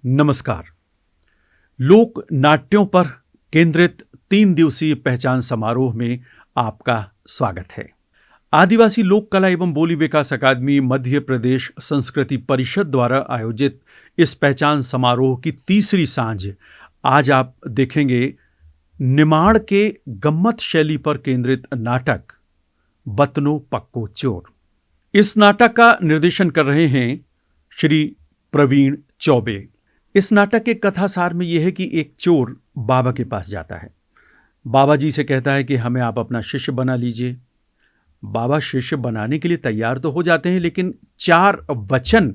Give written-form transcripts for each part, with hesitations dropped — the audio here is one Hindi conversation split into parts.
नमस्कार। लोक नाट्यों पर केंद्रित 3 दिवसीय पहचान समारोह में आपका स्वागत है। आदिवासी लोक कला एवं बोली विकास अकादमी मध्य प्रदेश संस्कृति परिषद द्वारा आयोजित इस पहचान समारोह की तीसरी सांझ आज आप देखेंगे निमाड़ के गम्मत शैली पर केंद्रित नाटक बतनो पक्को चोर। इस नाटक का निर्देशन कर रहे हैं श्री प्रवीण चौबे। इस नाटक के कथासार में यह है कि एक चोर बाबा के पास जाता है। बाबा जी से कहता है कि हमें आप अपना शिष्य बना लीजिए। बाबा शिष्य बनाने के लिए तैयार तो हो जाते हैं, लेकिन 4 वचन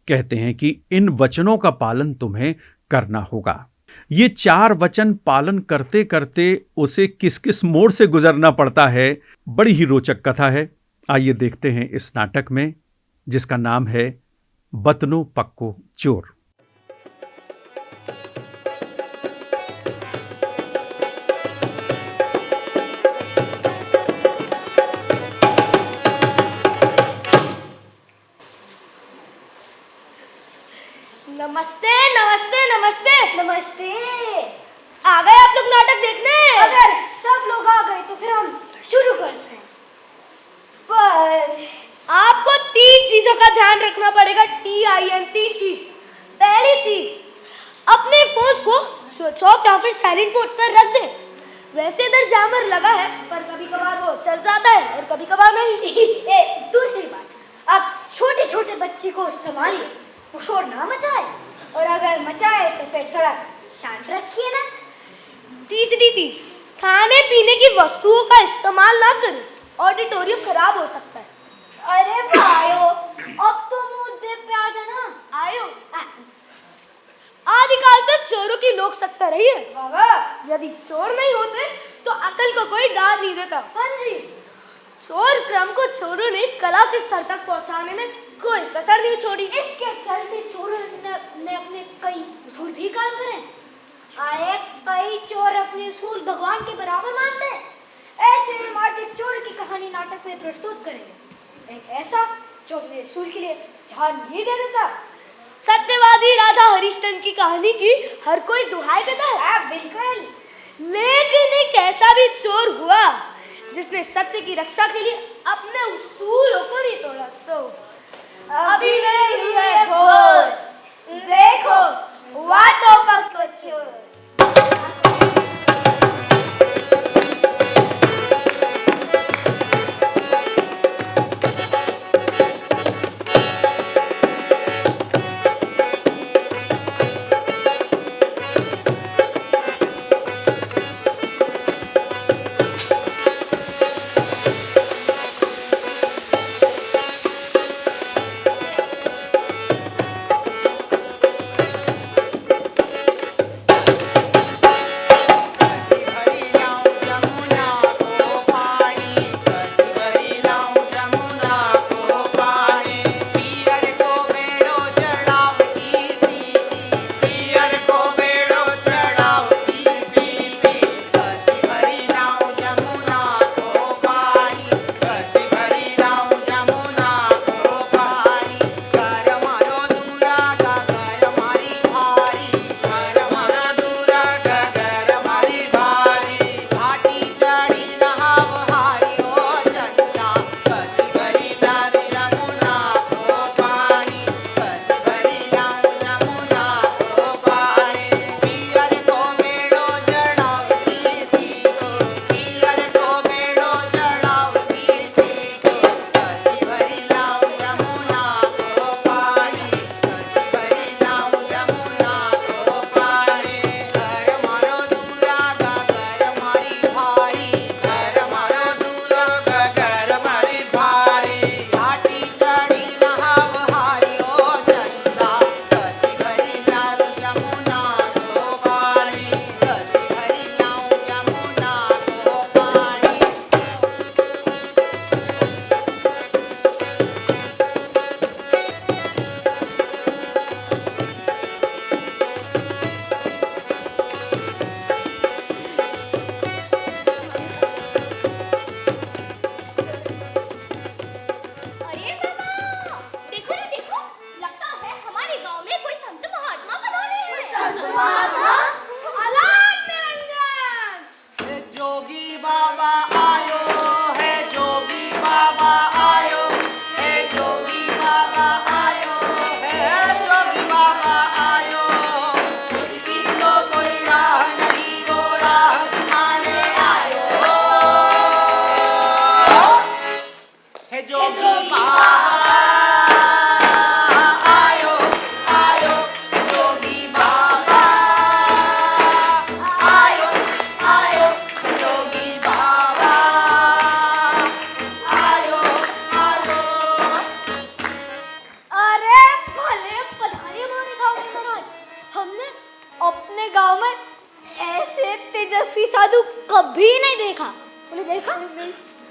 कहते हैं कि इन वचनों का पालन तुम्हें करना होगा। ये 4 वचन पालन करते करते उसे किस किस मोड़ से गुजरना पड़ता है, बड़ी ही रोचक कथा है। आइए देखते हैं इस नाटक में, जिसका नाम है बतनो पक्को चोर। नमस्ते नमस्ते नमस्ते नमस्ते। आ गए आप लोग नाटक देखने? अगर सब लोग आ गए तो फिर हम शुरू करते हैं। पर आपको 3 चीजों का ध्यान रखना पड़ेगा। TIN 3 चीज। पहली चीज, अपने फोन को स्विच ऑफ या फिर साइलेंट मोड पर रख दे। वैसे इधर जामर लगा है, पर कभी कभार वो चल जाता है और कभी कभार नहीं। दूसरी बात, आप छोटे छोटे बच्चे को संभालिए, वो शोर ना मचाए, और अगर मचाए तो फिर थोड़ा शांत रखिए ना। तीसरी चीज, खाने पीने की वस्तुओं का इस्तेमाल ना करें, ऑडिटोरियम खराब हो सकता है। अरे भाइयों, अब तो मुद्दे पे आ जाना। आयो, आदिकाल से चोरों की लोक सत्ता रही है। बाबा, यदि चोर नहीं होते तो अकल को कोई दाद नहीं देता। हाँ जी। चोर क्रम को चोरों ने कला के स्तर तक पहुंचाने में कोई कसर नहीं छोड़ी। इसके चलते चोरों ने अपने कई उसूल भी काम करे। आए कई चोर अपने उसूल भगवान के बराबर मानते हैं। ऐसे हम आज एक चोर की कहानी नाटक में प्रस्तुत करेंगे। एक ऐसा जो अपने उसूल के लिए जान नहीं दे देता। सत्यवादी राजा हरिश्चंद्र की कहानी की हर कोई दुहाई देता है। बिल्कुल। लेकिन एक ऐसा भी चोर हुआ जिसने सत्य की रक्षा के लिए अपने उसूलों को नहीं तोड़ा। तो अभी नहीं है भोर, देखो वाटो पक्को चोर।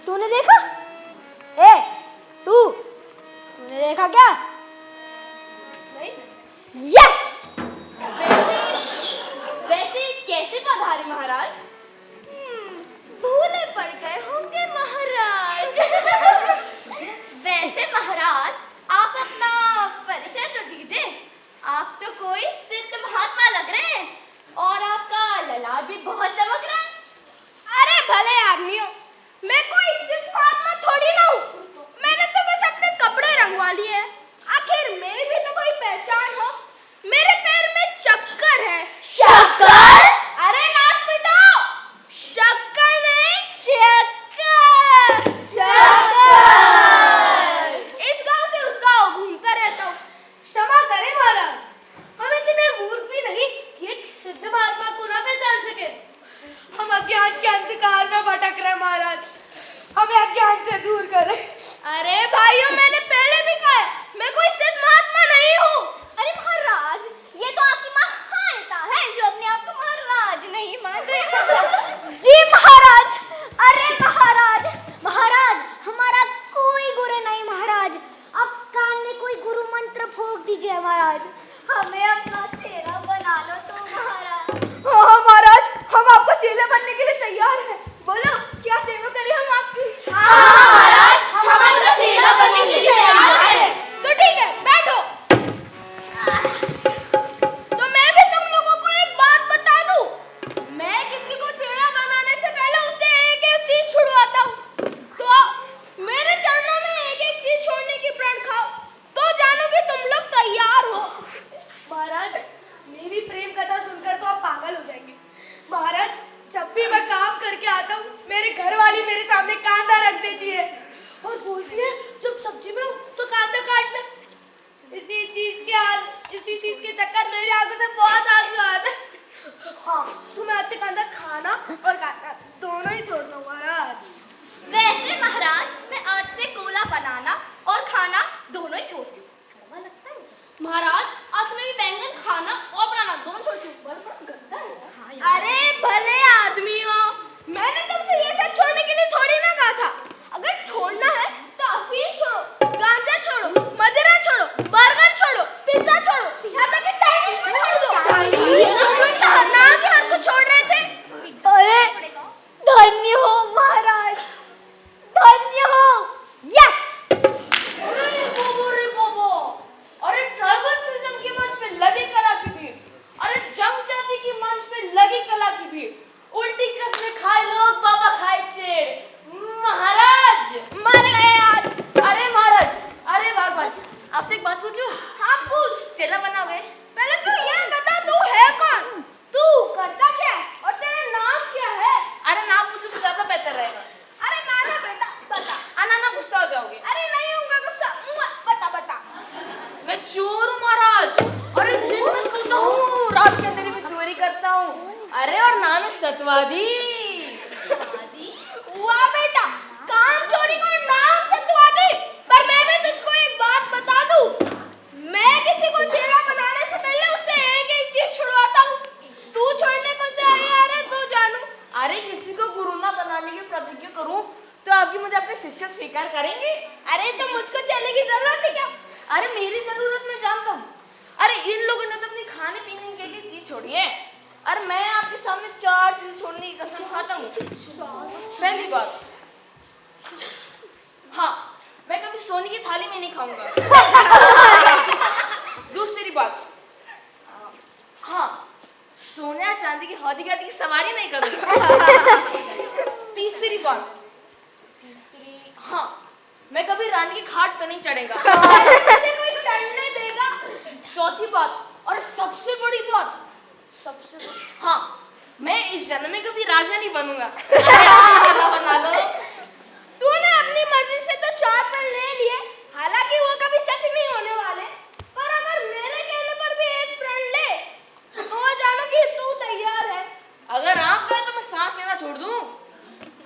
तूने देखा? ए, तूने देखा क्या? नहीं। यस। वैसे कैसे पधारे महाराज? भूले पड़ गए होंगे महाराज। वैसे महाराज आप अपना परिचय तो दीजिए। आप तो कोई सिद्ध महात्मा लग रहे हैं और आपका ललाट भी बहुत चमक रहा है। अरे भले आदमियों, मैं कोई सिद्ध महात्मा थोड़ी ना हूँ। मैंने तो बस अपने कपड़े रंगवा लिए हैं। आखिर मेरी भी तो कोई पहचान हो। मेरे पैर में चक्कर है। शक्कर? अरे नाच मिटाओ। शक्कर नहीं, चक्कर। इस गांव से उस गांव घूमता रहता हूँ। क्षमा करें महाराज, हम इतने मूर्ख भी नहीं कि एक सिद्ध महात्मा को ना पहचान सके। हम अज्ञान के अंधकार में भटक रहे महाराज, हमें अज्ञान से दूर करें। अरे भाइयों, मैंने पहले भी कहा है, मैं कोई सिद्ध महात्मा नहीं हूँ। अरे महाराज, ये तो आपकी महानता है जो अपने आप को महाराज नहीं मान रहे। जी महाराज। अरे महाराज, हमारा कोई गुरु नहीं महाराज। अब कान में कोई गुरु मंत्र फूंक दीजिए महाराज। हमें अपना चेला बना लो तो महाराज। हाँ महाराज, हम आपको चेला बनने के लिए तैयार हैं। बोलो, क्या सेवा करें हम आपकी? हाँ महाराज, हम आपका चेला बनने के लिए तैयार हैं। तो ठीक है, बैठो। तो मैं भी तुम लोगों को एक बात बता दूं। मैं किसी को चेला बनाने से पहले उससे एक एक चीज छुड़वाता हूँ। तो मेरे चरणों में एक एक चीज छोड़ने की प्रण खाओ, तो जानो कि तुम लोग तैयार हो। महाराज, मेरी प्रेम कथा सुनकर तो आप पागल हो जाएंगे। महाराज, जब भी मैं काम करके आता हूँ, मेरे घर वाली मेरे सामने कांदा रख देती है और बोलती है, जब सब्जी में हो तो कांदा काटना। इसी चीज के चक्कर मेरी आंखों से बहुत आंसू आते हैं। हाँ, तो मैं आपसे कांदा खाना और काटना दोनों ही छोड़ दूं महाराज। वैसे महाराज, मैं आज से कोला बनाना और खाना दोनों ही छोड़ दूं। कड़वा लगता है महाराज। आज मैं भी बैंगन खाना और बनाना दोनों छोड़ दूं। बड़ा गंदा है। अरे भले आदमियों, मैंने तुमसे ये सब छोड़ने के लिए थोड़ी ना कहा था। अगर छोड़ना है तो अफीम छोड़ो, गांजा छोड़ो, मदिरा छोड़ो, बर्गर छोड़ो, पिज्जा छोड़ो, यहाँ तक कि चाइनीज भी छोड़ दो। तुम लोग तो हर नाम के हर कुछ छोड़ रहे थे। अरे धन्य हो महाराज, धन्य हो। यस। अरे बोबो, अरे ट्राइबलिज्म के मंच पे लगी कला की भीड़, अरे जनजाति की मंच पे लगी कला की भीड़, उल्टी कसमें खाए लोग, बाबा खाए चेड़। महाराज मर गए यार। अरे महाराज, अरे भगवान, आपसे एक बात पूछूं? हाँ पूछ। चेला बनाओगे? पहले तू ये बता, तू है कौन? तू करता क्या है और तेरा नाम क्या है? अरे नाम पूछो तो ज्यादा बेहतर रहेगा। अरे नाना बेटा बता। नाना गुस्सा हो जाओगे। अरे नहीं होगा गुस्सा। बता। मैं चोर हूँ महाराज। अरे दिन में सोता हूँ, रात के अंधेरे में चोरी करता हूँ। अरे और नाम है सतवादी। वाह बेटा, काम चोरी को नाम सतवादी। पर मैं भी तुझको एक बात बता दूं, मैं किसी को चेला बनाने से पहले उससे एक एक चीज छुड़वाता हूँ। तू छोड़ने को तैयार है तो जानू। अरे किसी को गुरु ना बनाने की प्रतिज्ञा करूं तो अभी मुझे अपने शिष्य स्वीकार करेंगे? अरे तो मुझको चेले की जरूरत है क्या? अरे मेरी जरूरत मैं जानता हूँ। अरे इन लोगों ने तो अपनी खाने पीने के लिए चीज छोड़ी है। अरे मैं आपके सामने 4 चीज छोड़ने की कसम खाता हूँ। पहली बात, हाँ, मैं कभी सोने की थाली में नहीं खाऊंगा। दूसरी बात, हाँ, सोने या चांदी की हौदी गादी की सवारी नहीं करूंगा। तीसरी बात, हाँ, मैं कभी रानी की खाट पर नहीं चढ़ेगा। कोई चढ़ने देगा। चौथी बात और सबसे बड़ी बात, हाँ, मैं इस जन्म में कभी राजा नहीं बनूंगा। बना लो। तूने अपनी मर्जी से तो 4 प्रण ले लिए, हालांकि वो कभी सच नहीं होने वाले। पर अगर मेरे कहने पर भी एक प्रण ले, तो जानो कि तू तैयार है। अगर आप कहे तो मैं सांस लेना छोड़ दूं।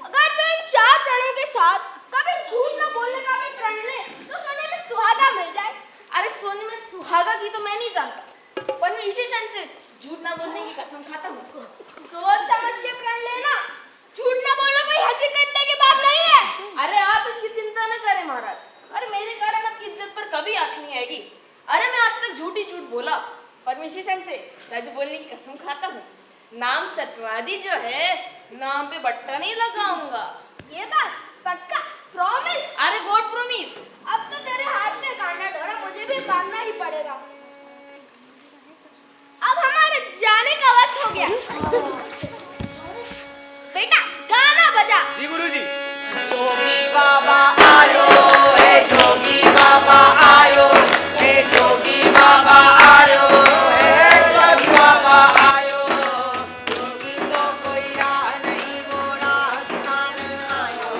अगर तू इन 4 प्रणों के साथ कभी झूठ न बोलने का भी प्रण ले, तो सोने में सुहागा मिल जाए। अरे सोने में सुहागा की तो मैं नहीं जानता, पर मैं इसी क्षण से झूठ ना बोलने की कसम खाता हूँ। सोच समझ के प्रण लेना, झूठ ना बोलना कोई हंसी कट्टे की बात नहीं है। बोला, परमिशन से सच बोलने की कसम खाता हूँ। नाम सत्यवादी जो है, नाम पे बट्टा नहीं लगाऊंगा। ये बात पक्का प्रॉमिस। अरे गॉड प्रॉमिस। अब तो तेरे हाथ में गाना डोरा मुझे भी बांधना ही पड़ेगा। अब हमारे जाने का वक्त हो गया। बेटा गाना बजा। जी गुरुजी। जोगी बाबा आयो है, जोगी बाबा आयो है, जोगी बाबा आयो है, जोगी बाबा आयो। जोगी तो कोई राह नहीं, वो राह दिखाने आयो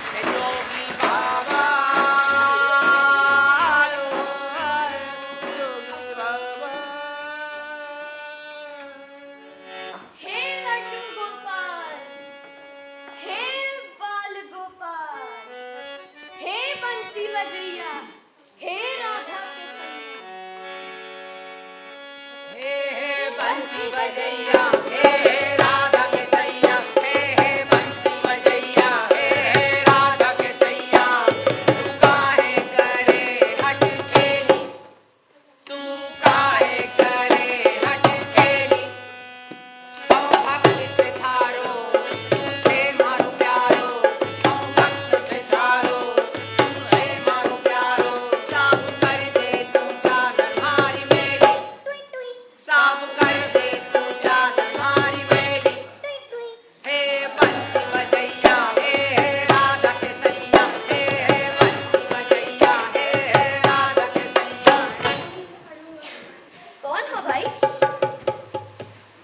है, जोगी बाबा आयो है, जोगी बाबा। हे लड्डू गोपाल, हे बाल गोपाल, हे बंसी बजैया, हे राधा कृष्ण। हे बंसी बजैया, हे राधा के सैया, हे बंसी बजैया, हे राधा के सैया। तू काहे करे हट खेली, तू काहे करे हट खेली। औ भक्त छे थारो, छे मारो प्यारो, औ भक्त छे थारो, छे मारो प्यारो। साफ कर दे तू चादर मारी मेली, साफ कर दे तू चादर मारी मेली। हे बंसी बजैया, हे राधा के सैया, हे बंसी बजैया, हे राधा के सैया। कौन हो भाई?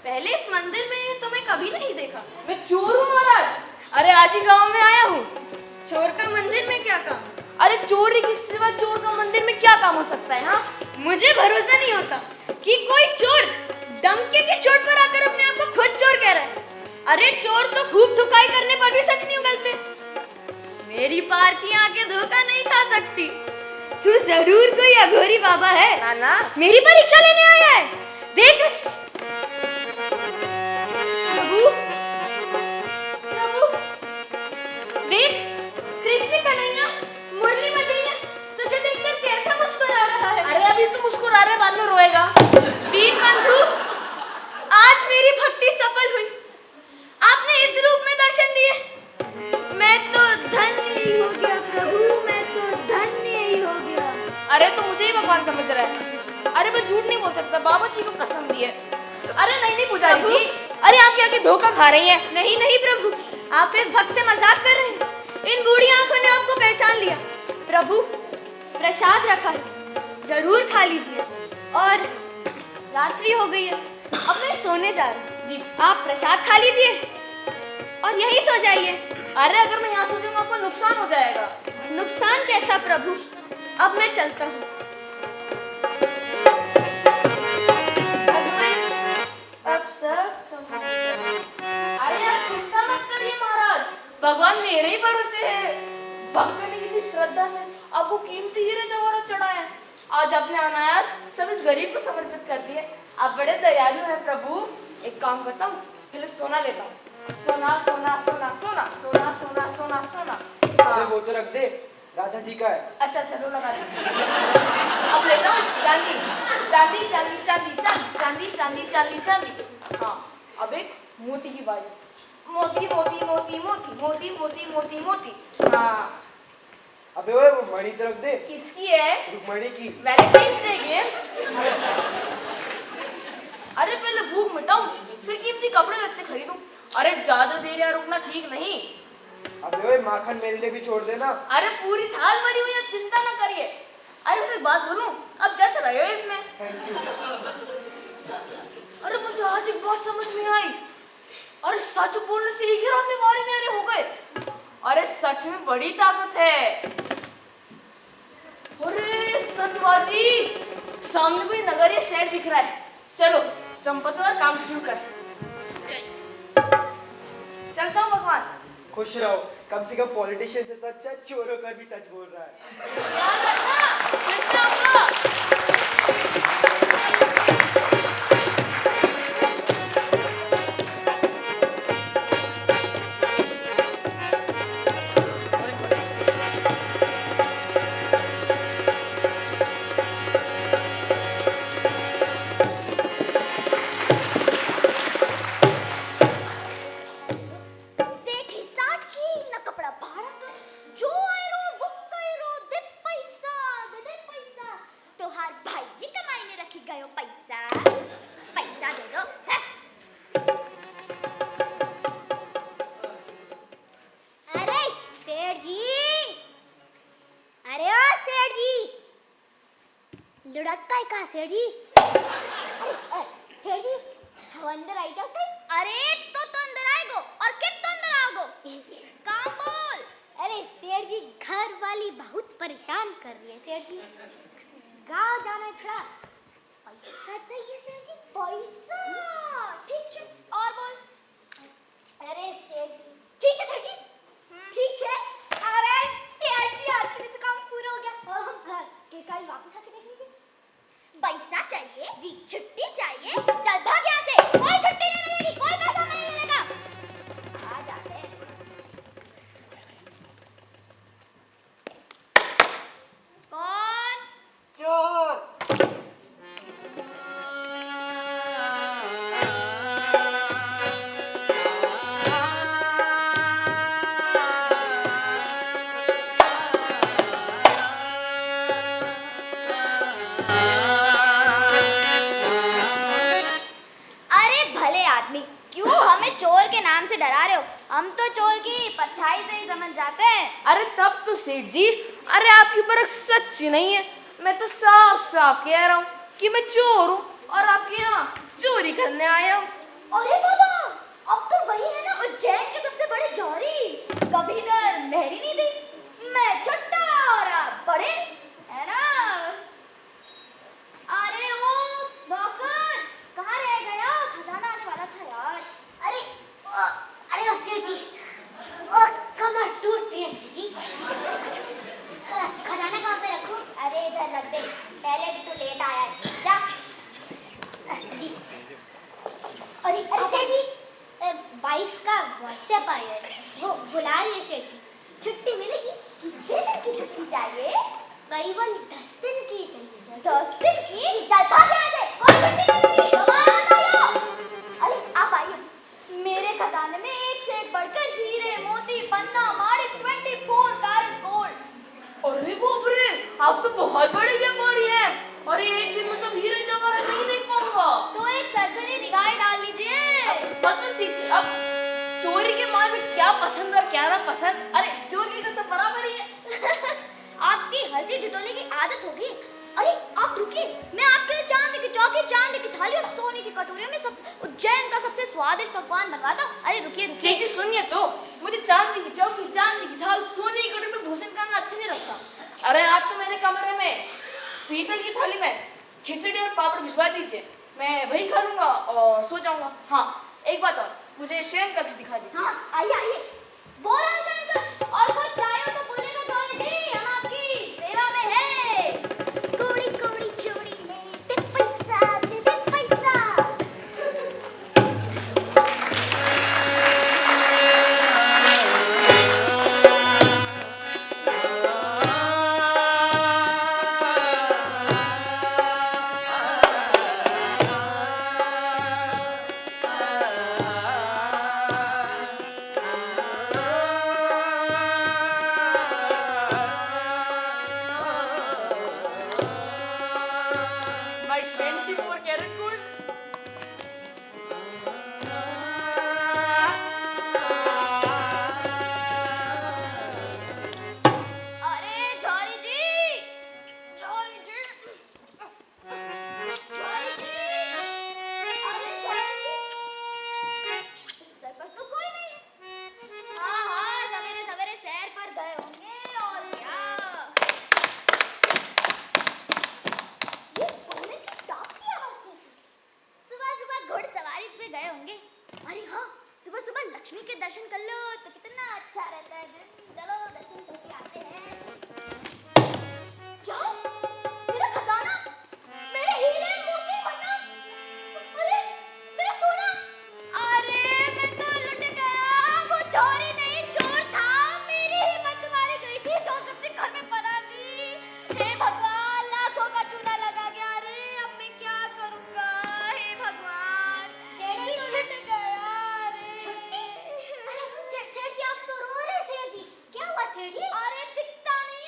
पहले इस मंदिर में तुम्हें कभी नहीं देखा। मैं चोर हूँ महाराज। अरे आज ही गांव में आया हूँ। चोर का मंदिर में क्या काम? अरे चोरी के सिवा चोर का मंदिर में क्या काम हो सकता है? हाँ, मुझे भरोसा नहीं होता कि कोई चोर डंके की चोट पर आकर अपने आप को खुद चोर कह रहा है। अरे चोर तो खूब ठुकाई करने पर भी सच नहीं उगलते। मेरी पार की आंखें धोखा नहीं खा सकती। तू जरूर कोई अघोरी बाबा है। ना मेरी परीक्षा लेने आया है। देख प्रभु, प्रभु, देख कृष्ण कन्हैया मुरली बजैया तुझे देखकर कैसा मुस्कुरा रहा है। अरे अभी तो मुस्कुरा रहा है, बाद में रोएगा। दीन बंधु, आज मेरी भक्ति सफल हुई। आपने इस रूप में दर्शन दिए। मैं तो धन्य ही हो गया प्रभु, मैं तो धन्य ही हो गया। अरे तो मुझे ही भगवान समझ रहा है। अरे मैं झूठ नहीं बोल सकता, बाबा जी को कसम दी है। अरे नहीं पुजारी जी, अरे आप क्या धोखा खा रही हैं? नहीं नहीं प्रभु, आप इस भक्त से मजाक कर रहे हैं। इन बूढ़ी आंखों ने आपको पहचान लिया। प्रभु प्रसाद रखा है, जरूर खा लीजिए। और रात्रि हो गई है, अब मैं सोने जा रहा हूँ। जी आप प्रसाद खा लीजिए और यहीं सो जाइए। अरे अगर मैं यहाँ सो जाऊंगा आपको नुकसान हो जाएगा। नुकसान कैसा प्रभु, अब मैं चलता हूँ। अब सब तुम्हारे। अरे आप चिंता मत करिए महाराज, भगवान मेरे ही भरोसे है। भक्त ने कितनी श्रद्धा से आपको कीमती हीरे जवाहरात चढ़ाए हैं। आज अपने अनायास सब इस गरीब को समर्पित कर दिए। आप बड़े दयालु हैं प्रभु। एक काम करता हूँ, पहले सोना लेता हूँ। सोना सोना सोना सोना सोना सोना सोना सोना। अरे वो तो रख दे, राधा जी का है। अच्छा चलो लगा दे। अब लेता हूँ चांदी चांदी चांदी चांदी चांदी चांदी चांदी चांदी। हाँ अब एक मोती की बारी। मोती मोती मोती मोती मोती मोती मोती मोती। हाँ अबे ओए वो मणि तो रख दे। किसकी है? रुक्मणी की। वैलेंटाइन डे की है। अरे पहले भूख मिटाऊं, फिर कीमती कपड़े लत्ते खरीदूं। अरे ज्यादा देर यहाँ रुकना ठीक नहीं। अबे ओए माखन मेरे लिए भी छोड़ देना। अरे पूरी थाल भरी हुई है, चिंता ना करिए। अरे उसे एक बात बोलूं, अब जच रहे हो इसमें। Thank you. अरे मुझे आज एक बात समझ में आई। अरे सच बोलने से एक ही रात में मारे नेरे हो गए। अरे सच में बड़ी ताकत है। अरे सत्यवादी, सामने कोई नगर या शहर दिख रहा है। चलो चंपतवार काम शुरू कर। चलता हूँ भगवान। खुश रहो, कम से कम पॉलिटिशियन से तो अच्छा चोर होकर भी सच बोल रहा है। याद रखना, फिर से आऊंगा। लगता है कहाँ सेठ जी? सेठ जी हम अंदर आई जाओ कहीं। अरे तो अंदर आएगो और कित तो अंदर आओगो काम बोल। अरे सेठ जी घर वाली बहुत परेशान कर रही है सेठ जी, गाँव जाना है थोड़ा पैसा चाहिए सेठ जी। पैसा ठीक है और बोल। अरे सेठ जी ठीक है सेठ जी ठीक है। अरे सेठ जी आज के लिए तो काम पूरा हो गया, के कल वापस आके देख लीजिए। पैसा चाहिए जी, छुट्टी चाहिए, चल भाग यहाँ से, कोई छुट्टी नहीं मिलेगी, कोई पैसा नहीं मिलेगा। आ जाते हैं। कौन? चोर। अरे भले आदमी, क्यों हमें चोर के नाम से डरा रहे हो? हम तो चोर की परछाई से ही समझ जाते हैं। अरे तब तो सेठ जी, अरे आपकी परख सच्ची नहीं है। मैं तो साफ साफ कह रहा हूँ कि मैं चोर हूँ और आपके यहाँ चोरी करने आया हूँ। अरे बाबा, अब तो वही है ना उज्जैन के सबसे बड़े चोरी। कभी इधर मेहरी नहीं दी, मैं छोटा और आप बड़े, है ना? अरे ओ नौकर, कहाँ रह गया? खजाना आने वाला था यार। अरे सेठ जी, कमर टूटती है सेठ जी। खजाना कहाँ पे रखूं? अरे इधर रख दे, पहले भी तो लेट आया है। जा जी। अरे सेठ जी, बाइक का व्हाट्सएप आया है, वो बुला रही है सेठ जी। छुट्टी मिलेगी? कितने दिन की छुट्टी चाहिए? करीबन 10 दिन की चाहिए। 10 दिन की? चल भाग यहाँ से, कोई छुट्टी नहीं मिलेगी। अरे आप आइए, मेरे खजाने में एक से एक बढ़कर हीरे मोती पन्ना माणिक 24 कैरेट गोल्ड। अरे बाप रे, आप तो बहुत बड़े व्यापारी हैं। अरे एक दिन में सब हीरे जवाहरात नहीं देख पाऊंगा। तो एक सरसरी निगाह डाल लीजिए। बस अब चोरी के माल में क्या पसंद और क्या ना पसंद, अरे चोरी का सब बराबर ही है। आपकी हंसी ठिठोले की आदत होगी। अरे आप रुकिए, मैं आपके लिए चांदी की चौकी, चांदी की थाली और सोने की कटोरियों में सब उज्जैन का सबसे स्वादिष्ट पकवान बनवाता हूँ। अरे रुकिए सेठ जी सुनिए तो, मुझे चांदी की चौकी, चांदी की थाल, सोने की कटोरी में भोजन करना अच्छा नहीं लगता। अरे आप तो मेरे कमरे में पीतल की थाली में खिचड़ी और पापड़ भिजवा दीजिए, मैं वही खा लूंगा और सो जाऊंगा। हाँ एक बात और, मुझे शयन कक्ष दिखा दीजिए। हाँ आइए आइए, बोल रहा शयन कक्ष, और कुछ चाहिए तो बोलेगा चौधरी जी, हम आपकी सेवा में हैं। कोड़ी कोड़ी चोरी में दे पैसा, दे दे पैसा। My 24 carat gold. अरे चौधरी जी, चौधरी जी, चौधरी जी, अरे चौधरी जी, इस घर पर तो कोई नहीं है। हाँ सवेरे सवेरे सैर पर गए होंगे और क्या। ये कोने की टाप की आवाज कैसी? सुबह सुबह घुड़सवारी पे गए होंगे। अरे हाँ, सुबह सुबह लक्ष्मी के दर्शन कर लो तो कितना अच्छा रहता है दिन। चलो दर्शन करके आते हैं। क्या? मेरा खजाना, मेरे हीरे मोती पन्ना, अरे मेरा सोना, अरे मैं तो लुट गया। वो चोरी नहीं चोर था, मेरी हिम्मत मारी गई थी जो सबसे घर में पड़ा थी। हे भगवान, लाखों का चूना लगा गया। अरे अब मैं क्या करूंगा? हे भगवान, छुट गया। अरे सेठ जी आप तो रो रहे। सेठ जी क्या हुआ? सेठ जी अरे दिखता नहीं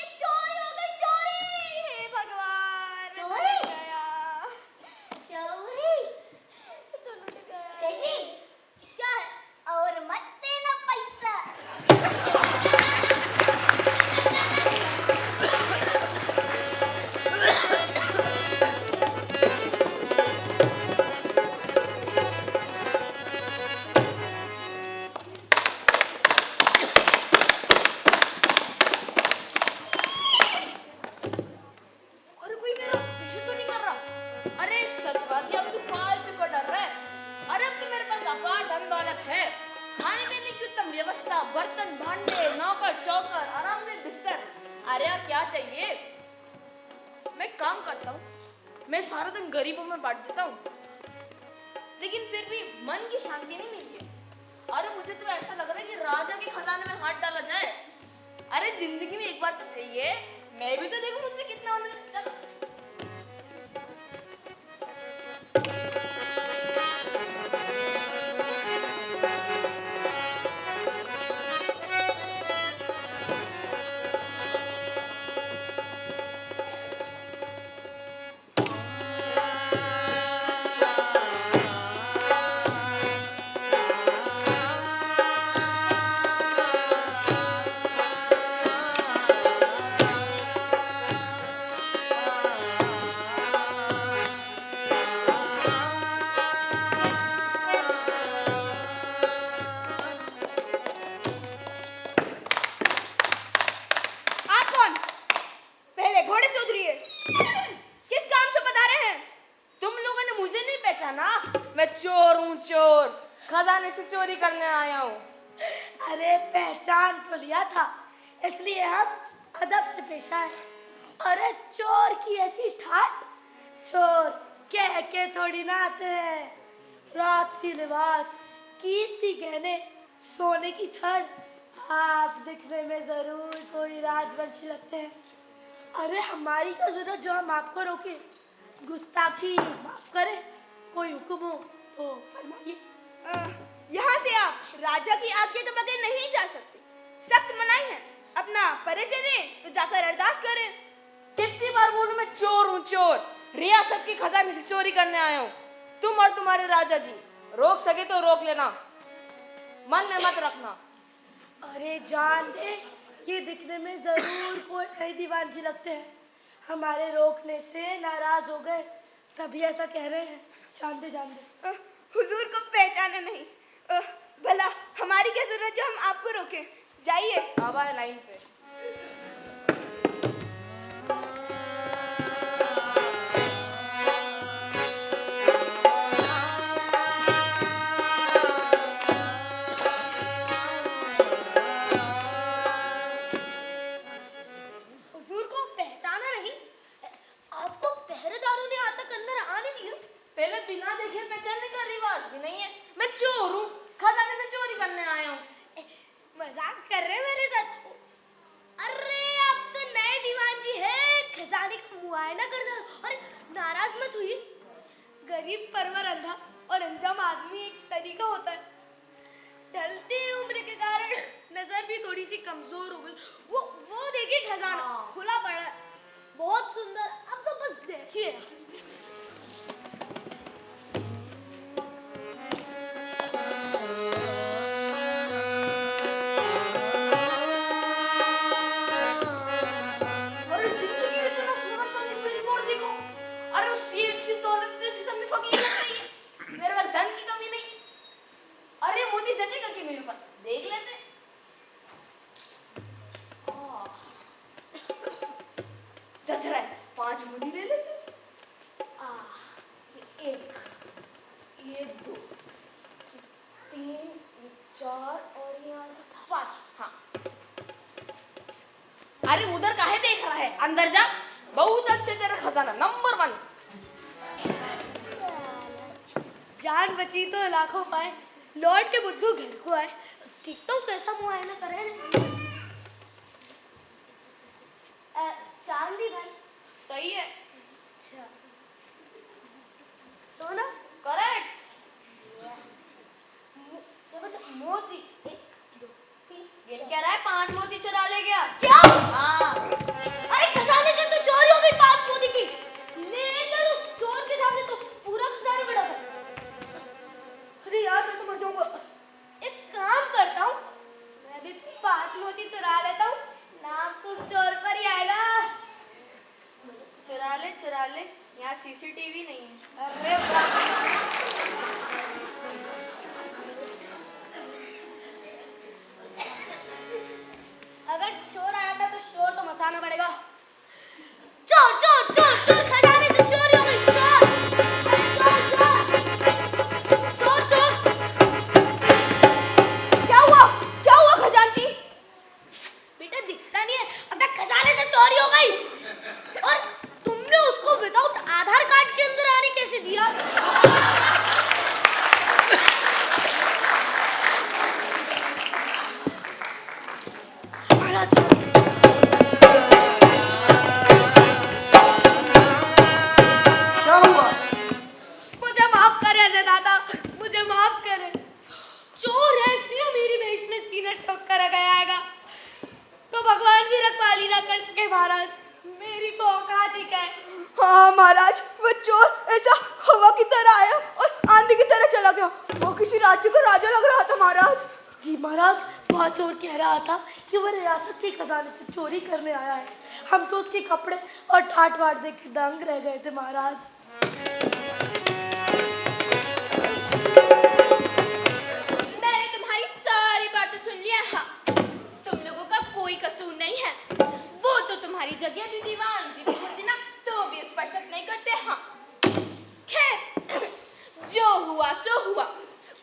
फंडे, नौकर, चौकर, आरामदेह बिस्तर। अरे यार क्या चाहिए? मैं काम करता हूँ, मैं सारा दिन गरीबों में बांट देता हूँ, लेकिन फिर भी मन की शांति नहीं मिली है। अरे मुझे तो ऐसा लग रहा है कि राजा के खजाने में हाथ डाला जाए। अरे जिंदगी में एक बार तो सही है, मैं भी तो देखूं मुझसे कितना होने। चलो मैं चोर हूँ, चोर, खजाने से चोरी करने आया हूँ। अरे पहचान तो लिया था, इसलिए हम अदब से पेश आए। अरे चोर की ऐसी ठाट, चोर कह के थोड़ी ना आते हैं। रात सी लिबास, कीमती गहने, सोने की छड़, आप दिखने में जरूर कोई राजवंशी लगते हैं। अरे हमारी क्या जरूरत जो हम आपको रोके, गुस्ताखी माफ करें, कोई हुक्म हो तो फरमाइए। यहाँ से आप राजा की आज्ञा के बगैर नहीं जा सकते, सख्त मनाही है। अपना परिचय दें तो जाकर अरदास करें। कितनी बार बोलूं मैं चोर हूँ, चोर, रियासत के खजाने से चोरी करने आया हूँ। तुम और तुम्हारे राजा जी रोक सके तो रोक लेना, मन में मत रखना। अरे जान दे, ये दिखने में जरूर कोई नई दीवान जी लगते हैं। हमारे रोकने से नाराज हो गए, तभी ऐसा कह रहे हैं। जान दे, जान दे। हुजूर को पहचाने नहीं, भला हमारी क्या जरूरत जो हम आपको रोकें। जाइए अब आए लाइन पे। हुजूर को पहचाना नहीं? आपको पहरेदारों ने आज तक अंदर आने दिया? पहले बिना देखे पहचानने का रिवाज भी नहीं है। मैं चोर हूँ, खजाने से चोरी करने आया हूँ। मजाक कर रहे हैं मेरे साथ? अरे आप तो नए दीवान जी हैं, खजाने का मुआयना कर दो। अरे नाराज मत हुई, गरीब परवर अंधा और अंजाम आदमी एक सदी का होता है। ढलती उम्र के कारण नजर भी थोड़ी सी कमजोर हो गई। वो देखिए खजाना खुला पड़ा है, बहुत सुंदर। अब तो बस देखिए। देख लेते। जच रहा है, 5 मोदी ले लेते। ये 1, ये 2, 3, ये 4 और यहाँ से 5। हाँ। अरे उधर काहे देख रहा है, अंदर जा। बहुत अच्छे तेरा खजाना, नंबर 1। जान बची तो लाखों पाए, लौट के बुद्धू घर को आए। देखता हूँ कैसा मुआयना करे। चांदी भाई सही है। अच्छा, सोना करेक्ट। मोती 1, 2, 3। ये कह रहा है 5 मोती चुरा ले गया। क्या? हाँ। अरे खजाने से तो चोरी हो गई 5 मोती की, लेकिन उस चोर के सामने तो पूरा खजाना पड़ा था। अरे यार मैं तो मर जाऊंगा। एक काम करता हूँ, मैं भी 5 मोती चुरा लेता हूँ, नाम तो स्टोर पर ही आएगा। चुरा ले, यहाँ सीसीटीवी नहीं है। अरे अगर चोर आया था तो शोर तो मचाना पड़ेगा। चोर चोर चोर चोर, खजाने से चोरी हो गई। चोर, अरे चोर चोर चोर चोर। क्या हुआ खजांची? ना कर सके महाराज, मेरी तो औकात ही क्या है। हाँ महाराज, वो चोर ऐसा हवा की तरह आया और आंधी की तरह चला गया। वो किसी राज्य का राजा लग रहा था महाराज। जी महाराज, वह चोर कह रहा था कि वह रियासत के खजाने से चोरी करने आया है। हम तो उसके कपड़े और ठाट वाट देख के दंग रह गए थे महाराज। मैंने तुम्हारी सारी बातें सुन लिया। हाँ, तुम लोगों का कोई कसूर नहीं है। वो तो तुम्हारी जगह भी दीवान जी भी होती ना, तो भी इस पर शक नहीं करते। हाँ, खैर जो हुआ सो हुआ,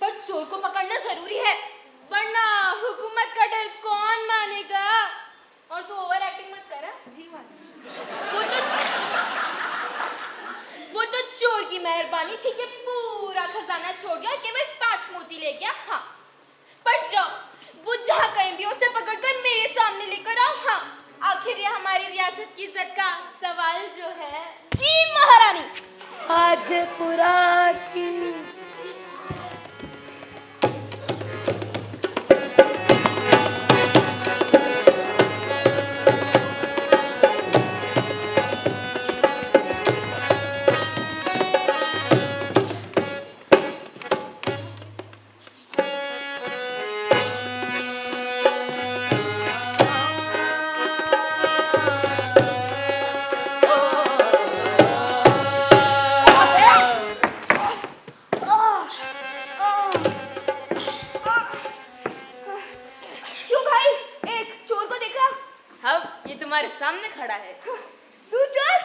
पर चोर को पकड़ना जरूरी है, वरना हुकूमत का डर कौन मानेगा। और तू ओवर एक्टिंग मत कर। जी वो तो चोर की मेहरबानी थी कि पूरा खजाना छोड़ गया, केवल 5 मोती ले गया। हाँ, पर जाओ वो जहाँ कहीं भी उसे पकड़कर मेरे सामने लेकर आओ। हाँ, आखिर ये हमारी रियासत की इज्जत का सवाल जो है। जी महारानी। आज पुराण की क्यों भाई, एक चोर को देखा? हाँ, ये तुम्हारे सामने खड़ा है। तू चोर?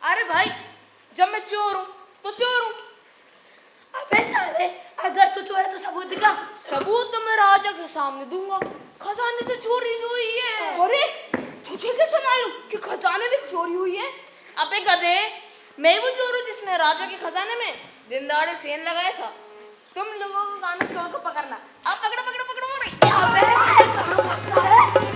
अरे भाई, जब मैं चोर हूँ तो चोर हूँ। अबे साले, अगर तू चोर है तो सबूत दिखा। सबूत तो मैं राजा के सामने दूंगा। खजाने से चोरी हुई है। अरे तुझे कैसे मालूम कि खजाने में चोरी हुई है? अबे गधे, मैं वो चोर हूँ जिसने राजा के खजाने में दिन दहाड़े सेन लगाया था। तुम लोगों को काम है चोर को पकड़ना। अब पकड़ो पकड़ो पकड़ो। अबे कहाँ भागता है?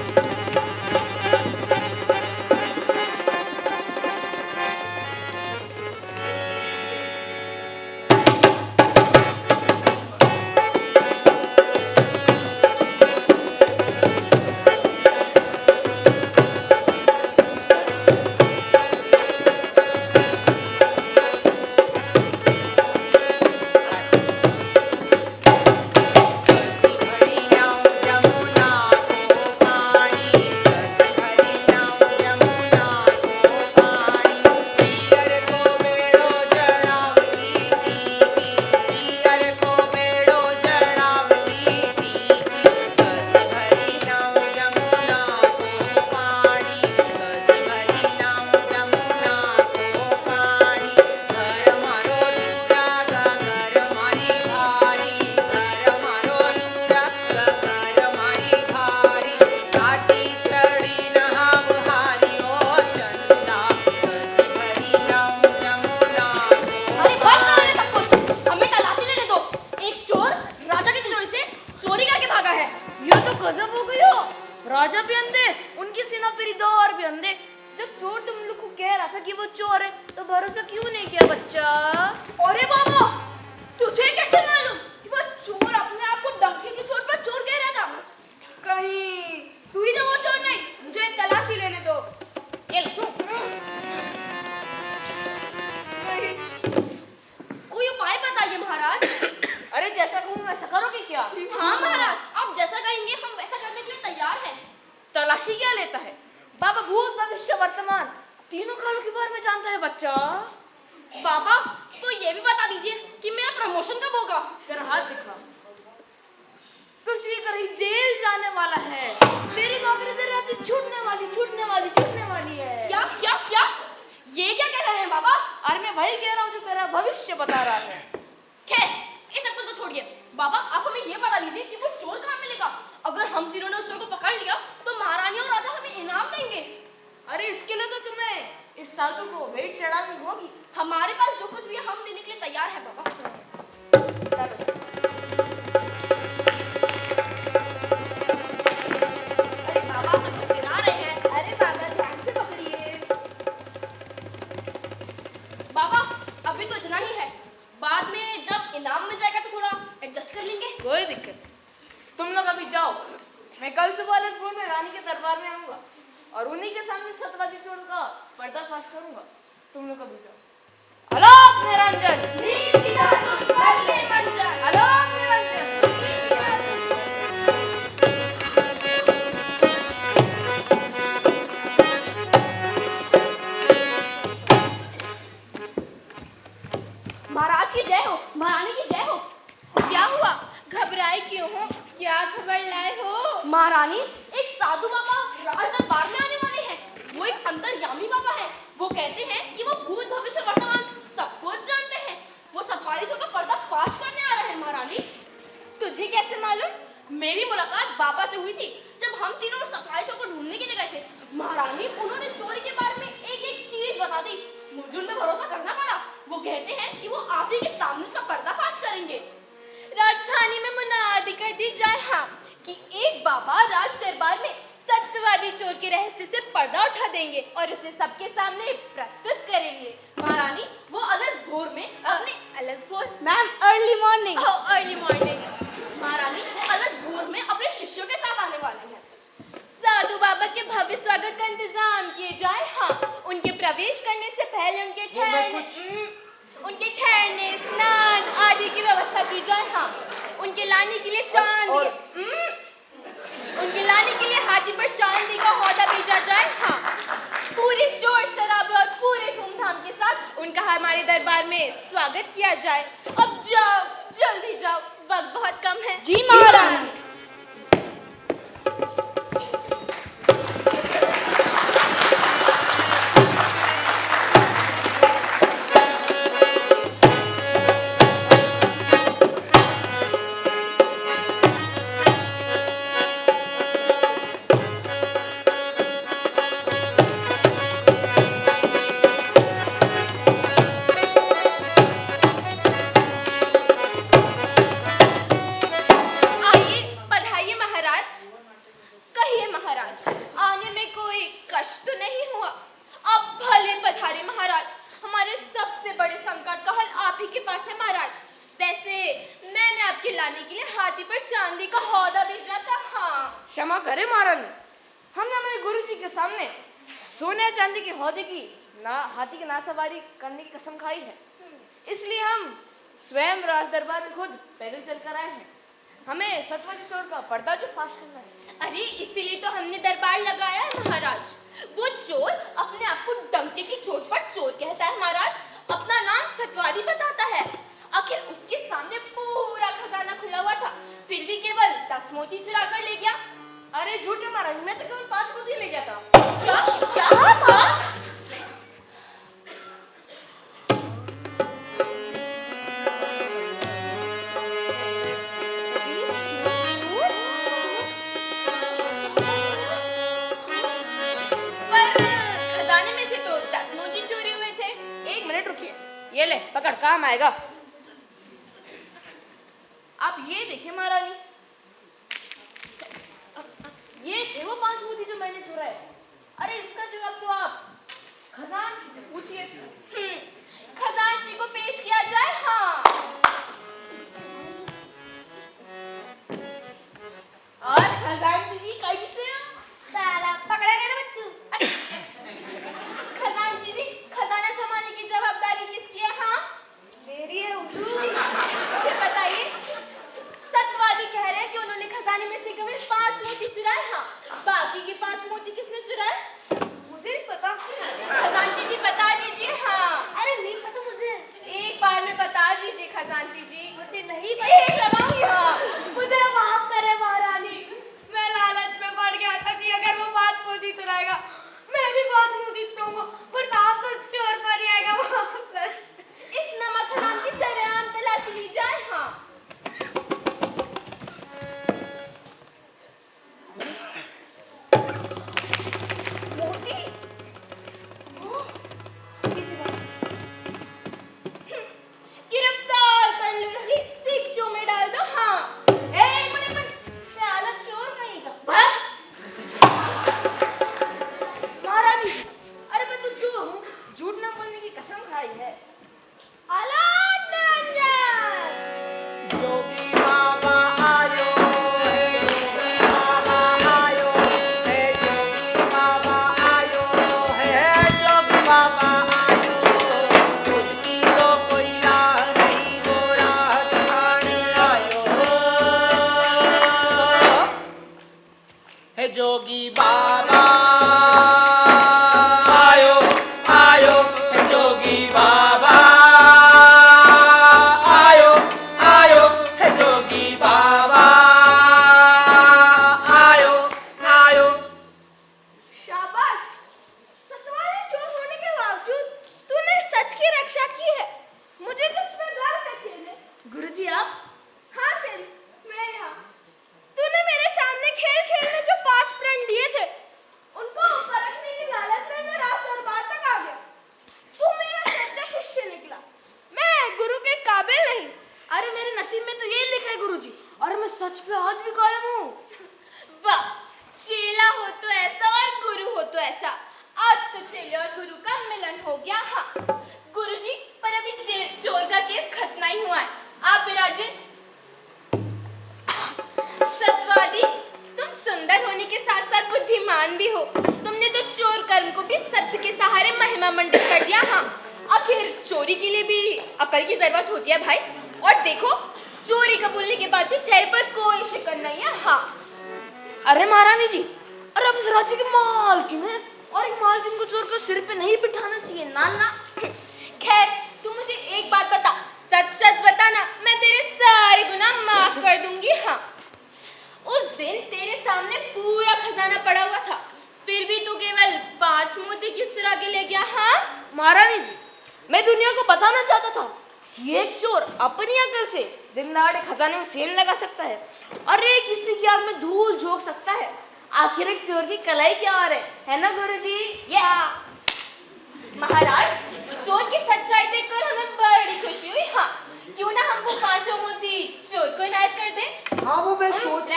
राजा भी अंधे, उनकी सेना पेरीदार भी अंधे। जब चोर तुम लोग को कह रहा था कि वो चोर है, तो भरोसा क्यों नहीं किया बच्चा? अरे बाबा, तुझे कैसे मालूम कि वो चोर अपने आप को डंके की चोट पर चोर कह रहा था? कहीं तू ही तो वो चोर नहीं? मुझे तलाशी लेने दो। ये लो सुन। कोई उपाय बताइए महाराज। अरे जैसा कहूँ वैसा करोगे क्या? हाँ महाराज, आप जैसा कहेंगे हम वैसा करने के लिए तैयार हैं। तलाशी क्या लेता है? बाबा भूत भविष्य वर्तमान तीनों कालों के बारे में जानता है बच्चा। बाबा तो ये भी बता दीजिए कि मेरा प्रमोशन कब होगा? तेरा हाथ दिखा। तो शीघ्र ही जेल जाने वाला है। तेरी नौकरी तेरे हाथ से छूटने वाली है। क्या क्या क्या? ये क्या कह रहे हैं बाबा? अरे मैं वही कह रहा हूँ जो तेरा भविष्य बता रहा है। खैर इस सब तो छोड़िए। बाबा आप हमें ये बता दीजिए कि वो चोर कहाँ मिलेगा? अगर हम तीनों ने उस चोर को पकड़ लिया तो महारानी और राजा हमें इनाम देंगे। अरे इसके लिए तो तुम्हें इस साल तो वेट चढ़ानी होगी। हमारे पास जो कुछ भी है हम देने के लिए तैयार है बाबा। अरे बाबा सब कुछ गिरा रहे हैं। अरे बाबा ध्यान से पकड़िए। बाबा अभी तो इतना ही है, बाद में जब इनाम मिल जाएगा तो थोड़ा एडजस्ट कर लेंगे। कोई दिक्कत। तुम लोग अभी जाओ, मैं कल सुबह स्कूल में रानी के दरबार में आऊंगा। और उन्हीं के सामने सतवादी चोर का पर्दाफाश करूंगा। तुम लोग कभी जाओ। आलोक निरंजन, आलोक निरंजन। महाराज की जय हो, महारानी की जय हो। क्या हुआ, घबराए क्यों हो? क्या खबर लाए हो? महारानी, एक साधु बाबा राज दरबार में आने वाले हैं। वो एक अंतर्यामी बाबा है। वो कहते हैं कि वो भूत भविष्य वर्तमान सब कुछ जानते हैं। वो सतवारी चोर का पर्दाफाश करने आ रहे हैं। महारानी, तुझे कैसे मालूम? मेरी मुलाकात बाबा से हुई थी जब हम तीनों सतवारी चोर को ढूंढने के लिए गए थे। महारानी, उन्होंने चोरी के बारे में एक एक चीज बता दी। मुझे उन पे भरोसा करना पड़ा। वो कहते हैं कि वो आप ही के सामने उसका पर्दाफाश करेंगे। राजधानी में मुनादी कर दी जाए हाँ कि एक बाबा राज दरबार में सत्यवादी चोर के रहस्य से पर्दा उठा देंगे और उसे सबके सामने प्रस्तुत करेंगे। महारानी, वो अलस भोर में अपने अलस भोर ma'am, early morning. Early morning. महारानी, वो अलस भोर में अपने शिष्यों के साथ आने वाले हैं। साधु बाबा के भव्य स्वागत का इंतजाम किए जाए हाँ। उनके प्रवेश करने से पहले उनके ठहरने, स्नान आदि की व्यवस्था की जाए हाँ। उनके लाने के लिए उनके लाने के लिए हाथी पर चांदी का हौदा भेजा जाए हाँ। पूरे शोर शराबे और पूरे धूमधाम के साथ उनका हमारे दरबार में स्वागत किया जाए। अब जाओ, जल्दी जाओ, वक्त बहुत कम है। जी महारानी। क्षमा करें महारानी, हमने हमारे गुरु जी के सामने सोने चांदी के हौदे की हाथी की नासवारी करने की कसम खाई है। इसलिए हम स्वयं राज दरबार में खुद पैदल चलकर आए हैं। हमें सतवादी चोर का पर्दा जो फाश करना है। अरे इसीलिए तो हमने दरबार लगाया है महाराज। वो चोर अपने आप को डंके की चोट पर चोर कहता है महाराज, अपना नाम सतवादी बताता है। आखिर उसके सामने पूरा खजाना खुला हुआ था, फिर भी केवल 10 मोती चुरा कर ले गया। अरे झूठे महाराज, मैं तो केवल 5 मोती ले गया था। क्या था? खजाने में से तो 10 मोती चोरी हुए थे। 1 मिनट रुकिए, ये ले पकड़, काम आएगा। आप ये देखिए महारानी, ये थे वो 5 मोती जो मैंने चुराए। अरे इसका जवाब तो आप खजांची से पूछिए। खजांची को पेश किया जाए हाँ। और खजांची जी कैसे हो? साला पकड़ा गया ना बच्चू। खजांची जी, खजाना संभालने की जवाबदारी किसकी है हाँ? मेरी है उर्दू। मुझे बताइए, सत्यवादी कह रहे हैं कि उन्होंने खजाने में से केवल 5 मोती चुराए हाँ। बाकी के 5 मोती किसने चुराए? मुझे नहीं पता। खजांची जी बता दीजिए हाँ। अरे नहीं पता मुझे। एक बार में बता दीजिए खजांची जी। मुझे नहीं पता। एक लगाऊंगी हाँ। मुझे माफ करे महारानी, मैं लालच में पड़ गया था कि अगर वो 5 मोती चुराएगा मैं भी 5 मोती चुराऊंगा, पर आप तो चोर पर ही आएगा वहां पर। इस नमक हराम की सरेआम तलाशी ली जाए हाँ। गिरफ्तार कर लो इसे, सिक्चों में डाल दो हाँ। एक मिनट, साला चोर कहीं का। महारानी, अरे मैं तो चोर है जोगी बाबा। आयो आयो है जोगी बाबा, आयो आयो है जोगी बाबा, आयो आयो। शाबाश, सतवाले चोर होने के बावजूद तूने सच की रक्षा की है। मुझे तुझ पे गर्व है चेले। गुरुजी आप? हाँ चेले, मैं यहाँ। तूने मेरे सामने खेल खेल में जो 5 प्रण दिए थे, उनको परखने की लालच में मैं राज दरबार तक आ गया। तू मेरा सच्चा शिष्य निकला। मैं गुरु के काबिल नहीं। अरे मेरे नसीब में तो यही लिखा है गुरुजी, और मैं सच पे आज भी कायम हूँ। वाह, चेला हो तो ऐसा और गुरु हो तो ऐसा। आज तो चेले और गुरु का मिलन हो गया। हाँ गुरुजी, पर अभी चोर का केस खत्म नहीं हुआ है। आप विराजे। सत्यवादी, तुम सुंदर होने के साथ साथ बुद्धिमान भी हो। तुमने तो चोर कर्म को भी सत्य के सहारे महिमा मंडित कर दिया। हाँ, आखिर चोरी के लिए भी अकल की जरूरत होती है भाई। और देखो, चोरी कबूलने के बाद भी चेहरे पर कोई शिकन नहीं है। हाँ अरे महारानी जी, अरे अब इस राज्य के मालकिन है, और एक मालकिन को चोर को सिर पे नहीं बिठाना चाहिए ना ना। खैर, तू मुझे एक बात बता, सच सच बताना, मैं तेरे सारे गुनाह माफ कर दूंगी। हाँ, उस दिन तेरे सामने पूरा खजाना पड़ा हुआ था, फिर भी तू केवल 5 मोती क्यों चुरा के ले गया? हाँ महारानी जी, मैं दुनिया को बताना चाहता था कि एक चोर अपनी अकल से दिन दहाड़े खजाने में सेंध लगा सकता है, अरे किसी की आग में धूल झोंक सकता है। आखिर एक चोर की कलाई क्या और है ना गुरुजी? या महाराज, चोर की सच्चाई देखकर हमें बड़ी खुशी हुई। हाँ, क्यों ना हम वो 5 मोती चोर को इनायत कर दें? हाँ वो मैं सोच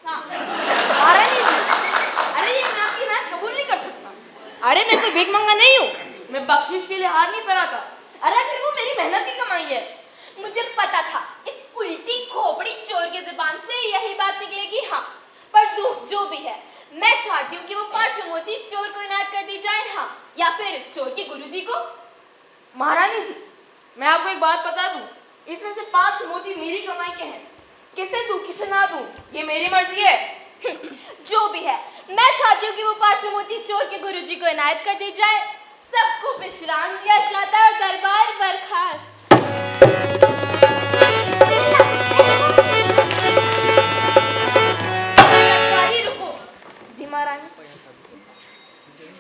हाँ। महारानी जी, अरे ये मैं आपकी इनायत कबूल नहीं कर सकता। अरे मैं कोई भीख मंगा नहीं हूँ, मैं बख्शिश के लिए हाथ नहीं फैलाता। अरे फिर वो मेरी मेहनत की कमाई है। मुझे पता था इस उल्टी खोपड़ी चोर के जुबान से यही बात निकलेगी। हाँ, पर जो भी है, मैं चाहती हूँ कि वो 5 मोती चोर को इनायत कर दी जाए। हाँ, या फिर चोर के गुरुजी को। महारानी जी, मैं आपको एक बात बता दूं, इसमें से 5 मोती मेरी कमाई के हैं। किसे दूं किसे ना दूं ये मेरी मर्जी है। जो भी है, मैं चाहती हूँ कि वो 5 मोती चोर के गुरुजी को इनायत कर दी जाए। सबको विश्राम दिया जाता है और दरबार बर्खास्त। सतवादी रुको। जी महारानी।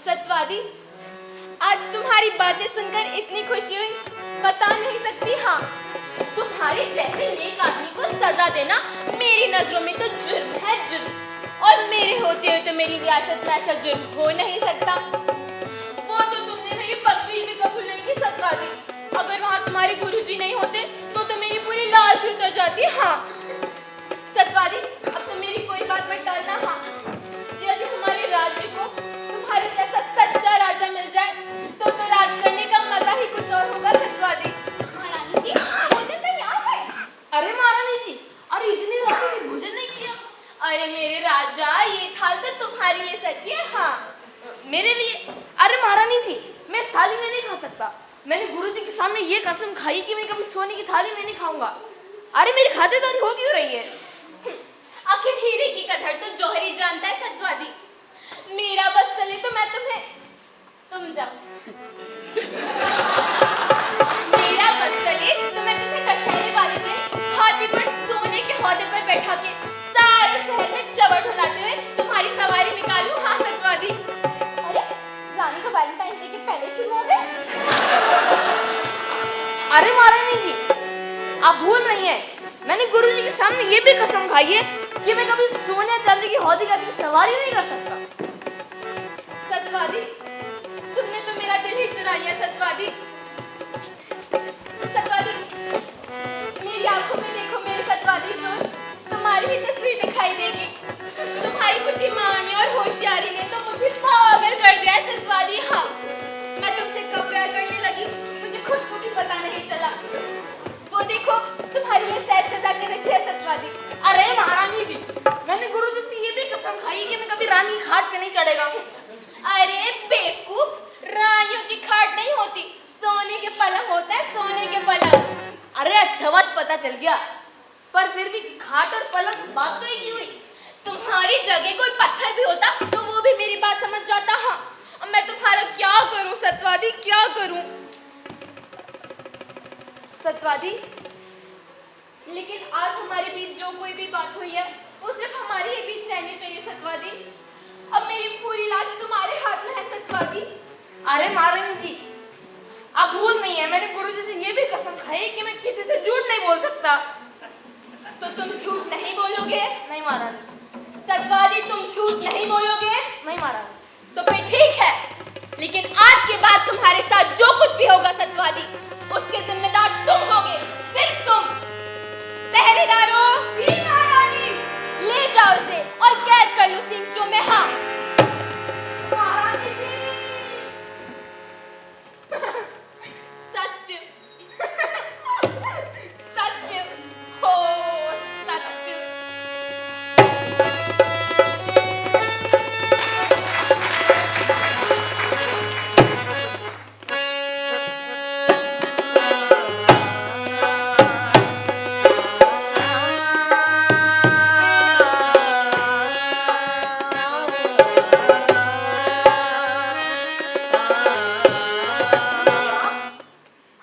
सतवादी, आज तुम्हारी बातें सुनकर इतनी खुशी हुई, बता नहीं सकती। हाँ, तुम्हारे जैसे नेक आदमी को सजा देना मेरी नजरों में तो जुर्म है, जुर्म। और मेरे होते हुए तो मेरी रियासत में ऐसा जुर्म हो नहीं सकता। वो तो तुमने मेरी बख्शीश भी कबूल नहीं की सतवादी। अगर वहाँ तुम्हारे गुरुजी नहीं होते तो मेरी पूरी लाज ही उतर जाती। हाँ सतवादी, अब तो मेरी कोई बात मत टालना। हाँ, यदि हमारे राज्य को तुम्हारे जैसा सच्चा राजा मिल जाए तो राज करने का मजा ही कुछ और होगा। सतवादी। महारानी जी, भोजन तैयार है। अरे महारानी जी, अरे इतनी रात में भोजन नहीं किया? अरे मेरे राजा, ये थाल तो तुम्हारे लिए सच्ची है। हाँ, मेरे लिए? अरे महारानी जी, मैं इस थाली में नहीं खा सकता। मैंने गुरुजी के सामने ये कसम खाई कि मैं कभी सोने की थाली में नहीं खाऊंगा। अरे मेरी खातिरदारी हो क्यों रही है? आखिर हीरे की कदर तो जौहरी जानता है सतवादी। मेरा बस चले तो मैं तुम्हें, तुम जाओ। मेरा बस चले तो मैं तुम्हें दशहरे वाले दिन हाथी पर सोने के हौदे पर बैठा के सारे शहर में चबड़ ढुलाते हुए तुम्हारी सवारी निकालूं। हाँ सतवादी। अरे, रानी का वैलेंटाइन डे के पहले शुरू हो गए। अरे महारानी जी, आप भूल रही हैं, मैंने गुरुजी के सामने ये भी कसम खाई है कि मैं कभी सोने चांदी की हौदी का सवारी नहीं कर सकता। सतवादी, तुमने तो मेरा दिल ही चुरा लिया। सतवादी, सतवादी, मेरी आंखों में देखो मेरे सतवादी चोर, तुम्हारी ही तस्वीर दिखाई देगी। तुम्हारी बुद्धिमानी और होशियारी ने तो मुझे पागल कर दिया है सतवादी। हाँ, मैं तुमसे कब प्यार करने लगी मुझे खुद को भी पता नहीं चला। वो देखो, तुम्हारी ये सैद सजा के रखी है सतवादी। अरे महारानी जी, मैंने गुरुजी से ये भी कसम खाई कि मैं कभी रानी की खाट पे नहीं चढ़ेगा। अरे बेवकूफ, रानियों की खाट नहीं होती, सोने के पलंग होता है, सोने के पलंग। अरे अच्छा बात पता चल गया, पर फिर भी खाट और पलंग बात तो एक ही हुई। तुम्हारी जगह कोई पत्थर भी सत्यवादी, लेकिन आज हमारे बीच जो कोई भी बात हुई है वो सिर्फ हमारे ही बीच रहनी चाहिए सत्यवादी। अब मेरी पूरी लाज तुम्हारे हाथ में है सत्यवादी। अरे महारानी जी, अब भूल नहीं है, मैंने गुरुजी से ये भी कसम खाई कि मैं किसी से झूठ नहीं बोल सकता। तो तुम झूठ नहीं बोलोगे? नहीं महारानी। सत्यवादी, तुम झूठ नहीं बोलोगे? नहीं महारानी। तो फिर ठीक है, लेकिन आज के बाद तुम्हारे साथ जो कुछ भी होगा सत्यवादी, उसके जिम्मेदार तुम होगे, सिर्फ तुम। पहरेदारों, जी महारानी, ले जाओ उसे और कैद कर लो सिंचो में। हाँ महारानी जी। सत्य सत्य हो सत्य।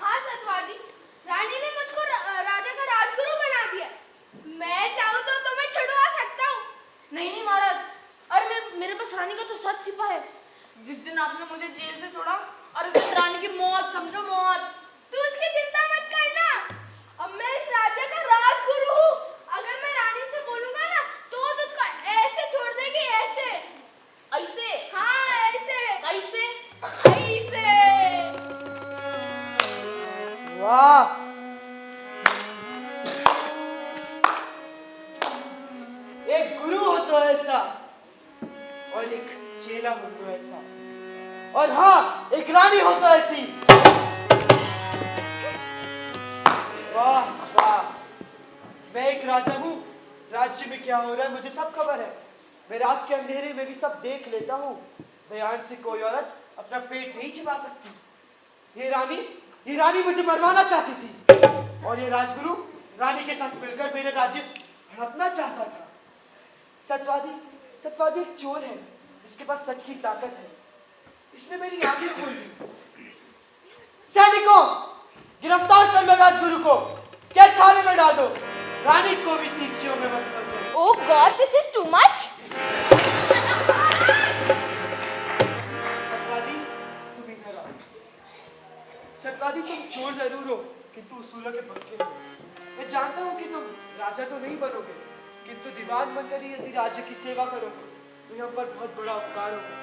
हाँ सत्यवादी, रानी ने मुझको राजा का राजगुरु बना दिया। मैं चाहूँ तो तुम्हें छुड़वा सकता हूँ। नहीं नहीं महाराज, अरे मेरे पास रानी का तो सच छिपा है। जिस दिन आपने मुझे जेल से छोड़ा और उस दिन रानी की मौत, समझो मौत। तू उसकी चिंता मत करना, अब मैं इस राज्य का राजगुरु हूँ। अगर मैं रानी से बोलूंगा ना तो वो तुझको ऐसे छोड़ देगी, ऐसे। ऐसे? हाँ ऐसे ऐसे? ऐसे। वाह, एक गुरु हो तो ऐसा और एक चेला हो तो ऐसा, और हाँ एक रानी हो तो ऐसी। वाह वाह, मैं एक राजा हूँ, राज्य में क्या हो रहा है मुझे सब खबर है। मैं रात के अंधेरे में भी सब देख लेता हूँ। ध्यान से कोई औरत अपना पेट नहीं छिपा सकती। ये रानी मुझे मरवाना चाहती थी, और ये राजगुरु रानी के साथ मिलकर मेरे राज्य हड़पना चाहता था। सत्यवादी एक चोर है जिसके पास सच की ताकत है। इसने मेरी आंखें खोल दी। सैनिकों, गिरफ्तार कर लो राजगुरु को, कैद खाने में डाल दो। रानी को भी सींचियों में मत कर दो। Oh God, this is too much. सत्यवादी, तुम इधर आओ। सत्यवादी, तुम चोर जरूर हो किंतु उसूलों के पक्के हो। मैं जानता हूँ कि तुम राजा तो नहीं बनोगे, किंतु दीवान बनकर ही यदि राज्य की सेवा करोगे तो यहाँ पर बहुत बड़ा उपकार होगा।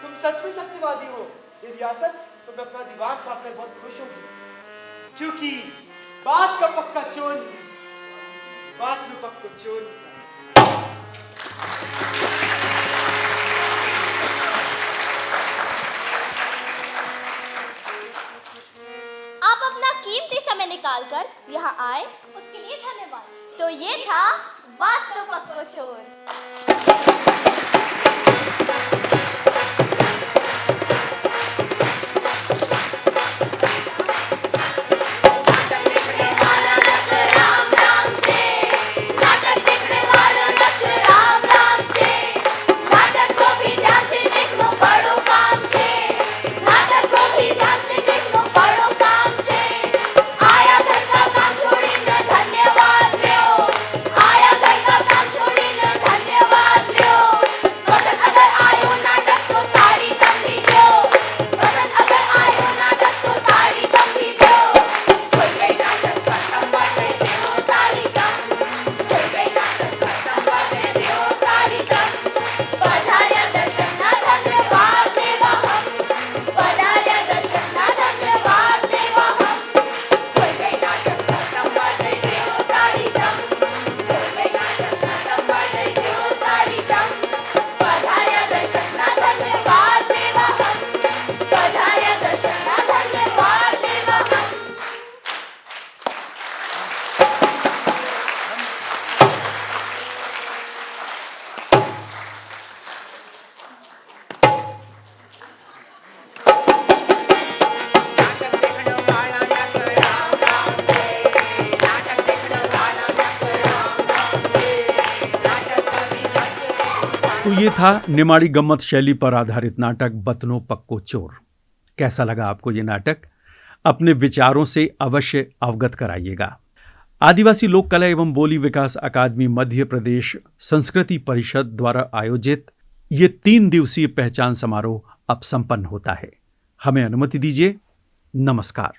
तुम सच में सत्यवादी हो। ये रियासत तुम्हें अपना दीवान पाकर बहुत खुश होगी, क्योंकि बात का पक्का चोर नहीं, बात में पक्का चोर नहीं। आप अपना कीमती समय निकालकर यहाँ आए, उसके लिए धन्यवाद। तो ये था बात तो पक्को चोर। तो ये था निमाड़ी गम्मत शैली पर आधारित नाटक बतनो पक्को चोर। कैसा लगा आपको ये नाटक? अपने विचारों से अवश्य अवगत कराइएगा। आदिवासी लोक कला एवं बोली विकास अकादमी मध्य प्रदेश संस्कृति परिषद द्वारा आयोजित ये 3 दिवसीय पहचान समारोह अब संपन्न होता है। हमें अनुमति दीजिए। नमस्कार।